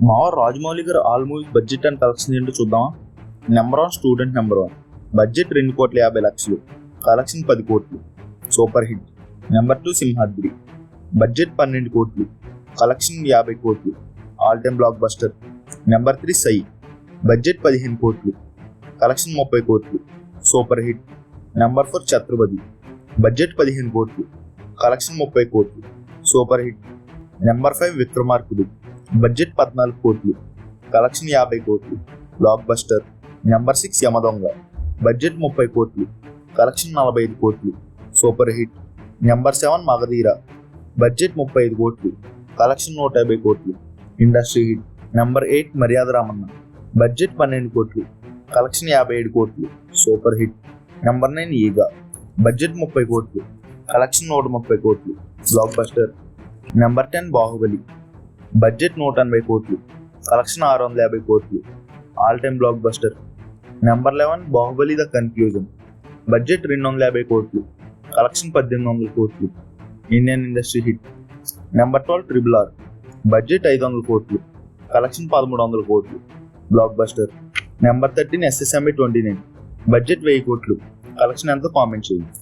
మావ Rajamouli garu all movies budget and collection ఏంటో చూద్దామా. Number 1 student number 1, budget 2,50,00,000, collection 10 కోట్లు, super hit. Number 2 Simhadri, budget 12 కోట్లు, కలెక్షన్ 50 కోట్లు, all time blockbuster. Number 3 Sye, budget 15 కోట్లు, కలెక్షన్ 30 కోట్లు, super hit. Number 4 Chatrapati, budget 15 కోట్లు, కలెక్షన్ 30 కోట్లు, super hit. Number 5 Vikramarkudu, budget 14 కోట్లు, కలెక్షన్ 50 కోట్లు, blockbuster. Number 6 Yamadonga, budget 30 కోట్లు, కలెక్షన్ 45 కోట్లు, super hit. Number 7 Magadheera, budget 35 కోట్లు, కలెక్షన్ 150 కోట్లు, ఇండస్ట్రీ హిట్. నెంబర్ 8 మర్యాద రామన్న, బడ్జెట్ 12 కోట్లు, కలెక్షన్ 57 కోట్లు, సూపర్ హిట్. నెంబర్ 9 ఈగ, బడ్జెట్ 30 కోట్లు, కలెక్షన్ 130 కోట్లు, blockbuster. Number 10 Baahubali, budget 180 కోట్లు, కలెక్షన్ 650 కోట్లు, all time blockbuster. Number 11 Baahubali the conclusion, budget 250 కోట్లు, కలెక్షన్ 1800 కోట్లు, Indian industry hit. Number 12 triple R, budget 500 కోట్లు, కలెక్షన్ 1300 కోట్లు, blockbuster. Number 13 SSMB 29, budget 1000 కోట్లు, కలెక్షన్ ఎంతో కామెంట్ చేయండి.